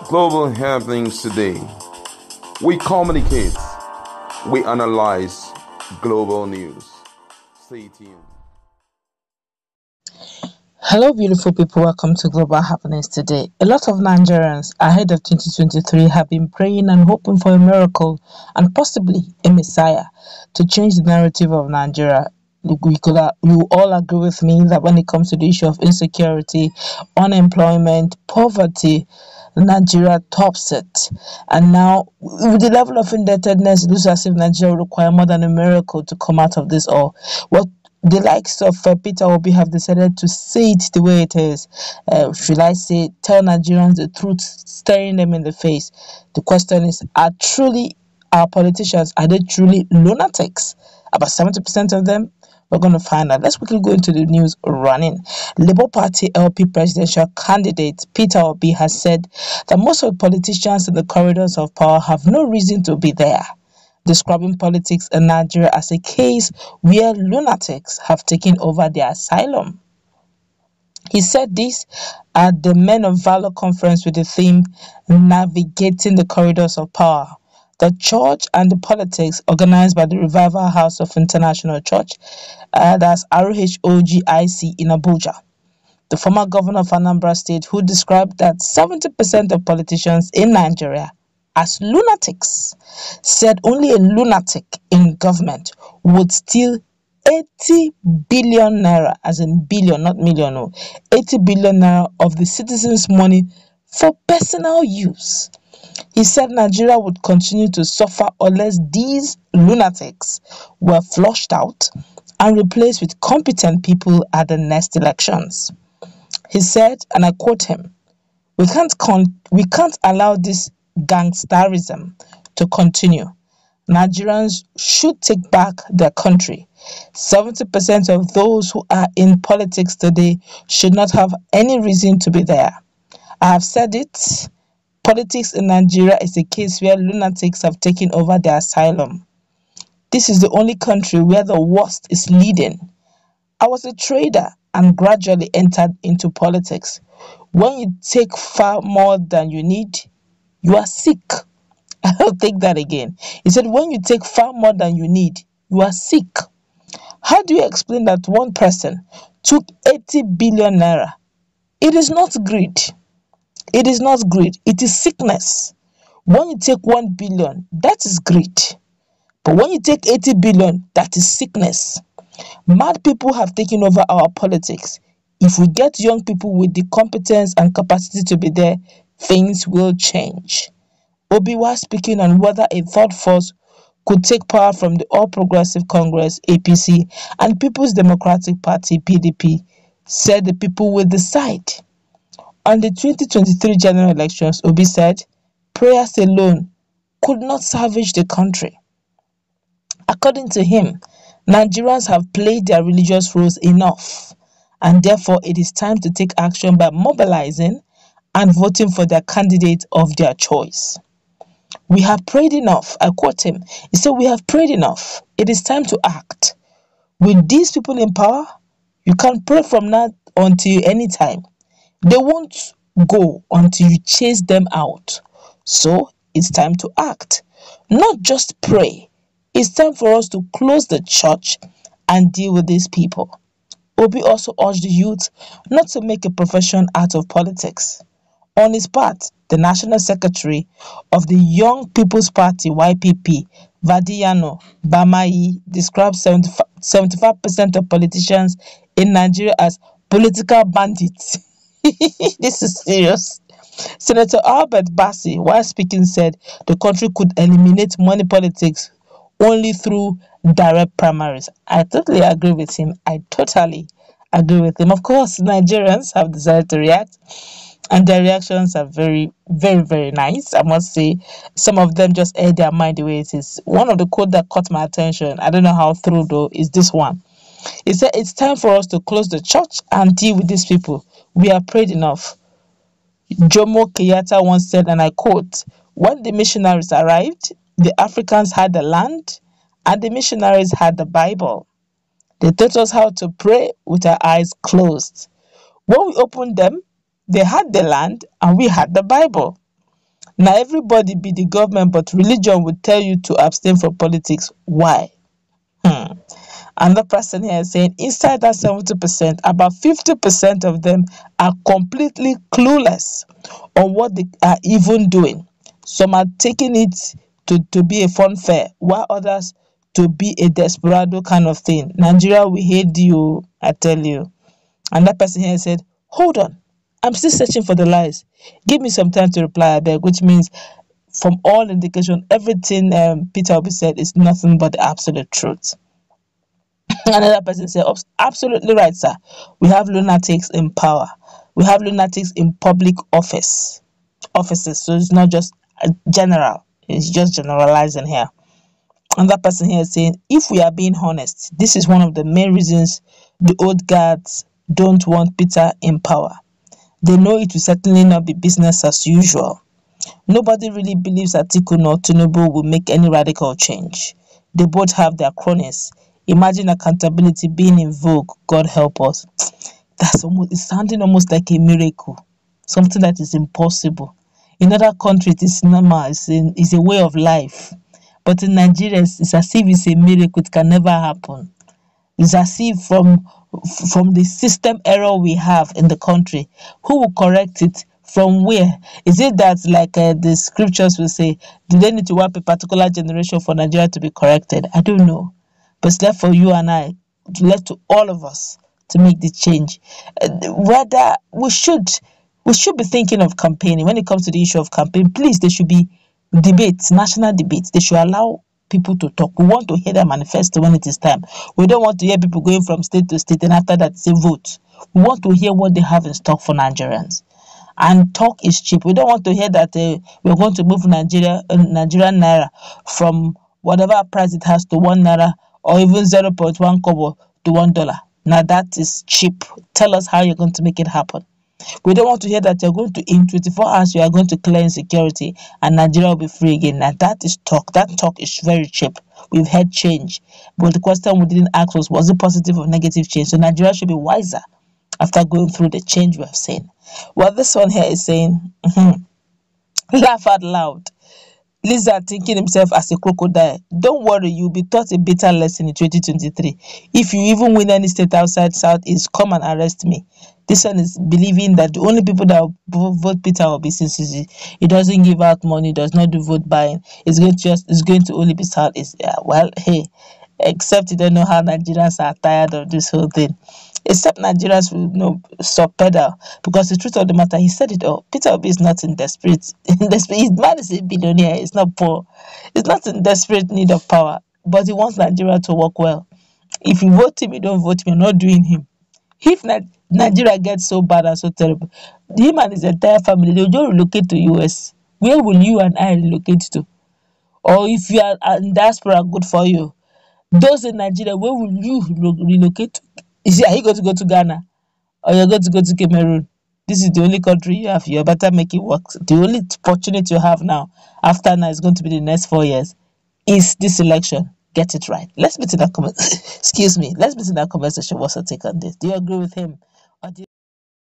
Global happenings today. We communicate, we analyze global news. Stay tuned. Hello, beautiful people. Welcome to Global Happenings today. A lot of Nigerians ahead of 2023 have been praying and hoping for a miracle and possibly a messiah to change the narrative of Nigeria. You all agree with me that when it comes to the issue of insecurity, unemployment, poverty, Nigeria tops it. And now, with the level of indebtedness, it looks as if Nigeria will require more than a miracle to come out of this all. What the likes of Peter Obi have decided to say it the way it is. Should I say, tell Nigerians the truth, staring them in the face? The question is, are our politicians, are they truly lunatics? About 70% of them? We're going to find out. Let's quickly go into the news running. Labour Party LP presidential candidate Peter Obi has said that most of the politicians in the corridors of power have no reason to be there, describing politics in Nigeria as a case where lunatics have taken over the asylum. He said this at the Men of Valor conference with the theme Navigating the Corridors of Power, the church and the politics organized by the Revival House of International Church, that's RHOGIC in Abuja. The former governor of Anambra State, who described that 70% of politicians in Nigeria as lunatics, said only a lunatic in government would steal 80 billion naira, as in billion, not million, 80 billion naira of the citizens' money for personal use. He said Nigeria would continue to suffer unless these lunatics were flushed out and replaced with competent people at the next elections. He said, and I quote him, we can't allow this gangsterism to continue. Nigerians should take back their country. 70% of those who are in politics today should not have any reason to be there. I have said it. Politics in Nigeria is a case where lunatics have taken over the asylum. This is the only country where the worst is leading. I was a trader and gradually entered into politics. When you take far more than you need, you are sick. I'll take that again. He said, when you take far more than you need, you are sick. How do you explain that one person took 80 billion naira? It is not greed. It is not greed. It is sickness. When you take 1 billion, that is greed. But when you take 80 billion, that is sickness. Mad people have taken over our politics. If we get young people with the competence and capacity to be there, things will change. Obi was speaking on whether a third force could take power from the All Progressive Congress (APC) and People's Democratic Party (PDP), said the people will decide. On the 2023 general elections, Obi said, prayers alone could not salvage the country. According to him, Nigerians have played their religious roles enough, and therefore it is time to take action by mobilizing and voting for their candidate of their choice. We have prayed enough. I quote him. He said, we have prayed enough. It is time to act. With these people in power, you can pray from now until any time. They won't go until you chase them out. So it's time to act. Not just pray. It's time for us to close the church and deal with these people. Obi also urged the youth not to make a profession out of politics. On his part, the National Secretary of the Young People's Party (YPP), Vadiyano Bamayi, describes 75% of politicians in Nigeria as political bandits. This is serious. Senator Albert Bassi, while speaking, said the country could eliminate money politics only through direct primaries. I totally agree with him. Of course, Nigerians have decided to react, and their reactions are very, very, very nice. I must say, some of them just air their mind the way it is. One of the quotes that caught my attention, I don't know how true though, is this one. He said, it's time for us to close the church and deal with these people. We have prayed enough. Jomo Kenyatta once said, and I quote, when the missionaries arrived, the Africans had the land and the missionaries had the Bible. They taught us how to pray with our eyes closed. When we opened them, They had the land and we had the Bible. Now everybody be the government, but religion would tell you to abstain from politics. Why? Another person here is saying inside that 70%, about 50% of them are completely clueless on what they are even doing. Some are taking it to be a fun fair, while others to be a desperado kind of thing. Nigeria, we hate you, I tell you. And that person here said, hold on, I'm still searching for the lies. Give me some time to reply, I beg, which means from all indication, everything Peter Obi said is nothing but the absolute truth. Another person said, absolutely right, sir. We have lunatics in power. We have lunatics in public offices. So it's not just general. It's just generalizing here. Another person here is saying, if we are being honest, this is one of the main reasons the old guards don't want Peter in power. They know it will certainly not be business as usual. Nobody really believes Atiku nor Tinubu will make any radical change. They both have their cronies. Imagine accountability being in vogue. God help us. It's sounding almost like a miracle, something that is impossible. In other countries, it's normal. It's a way of life. But in Nigeria, it's as if it's a miracle. It can never happen. It's as if from the system error we have in the country, who will correct it? From where? Is it that, like the scriptures will say, do they need to wipe a particular generation for Nigeria to be corrected? I don't know. But it's left for you and I, left to all of us to make the change. Whether we should be thinking of campaigning. When it comes to the issue of campaign, please, there should be debates, national debates. They should allow people to talk. We want to hear their manifesto when it is time. We don't want to hear people going from state to state and after that say vote. We want to hear what they have in stock for Nigerians. And talk is cheap. We don't want to hear that we're going to move Nigerian naira from whatever price it has to 1 naira or even 0.1 kobo to $1. Now that is cheap. Tell us how you're going to make it happen. We don't want to hear that you're going to, in 24 hours, you are going to clear insecurity and Nigeria will be free again. Now that is talk. That talk is very cheap. We've had change. But the question we didn't ask was it positive or negative change? So Nigeria should be wiser after going through the change we have seen. Well, this one here is saying, laugh out loud. Lizard thinking himself as a crocodile. Don't worry, you'll be taught a bitter lesson in 2023. If you even win any state outside Southeast, come and arrest me. This one is believing that the only people that will vote Peter Obi, since he doesn't give out money, does not do vote buying, it's going to only be Southeast. Yeah, well, hey, except you don't know how Nigerians are tired of this whole thing. Except Nigerians will stop pedal, because the truth of the matter, he said it all. Peter Obi is not in desperate. His man is a billionaire. He's not poor. He's not in desperate need of power, but he wants Nigeria to work well. If you vote him, you don't vote him. You're not doing him. If Nigeria gets so bad and so terrible, him and his entire family, they'll just relocate to US. Where will you and I relocate to? Or if you are in diaspora, good for you. Those in Nigeria, where will you relocate to? Are you going to go to Ghana? Or you're going to go to Cameroon? This is the only country you have. You better make it work. The only opportunity you have now, after now, is going to be the next 4 years, is this election. Get it right. Let's meet in that comment. Excuse me. Let's meet in that comment section. What's your take on this? Do you agree with him?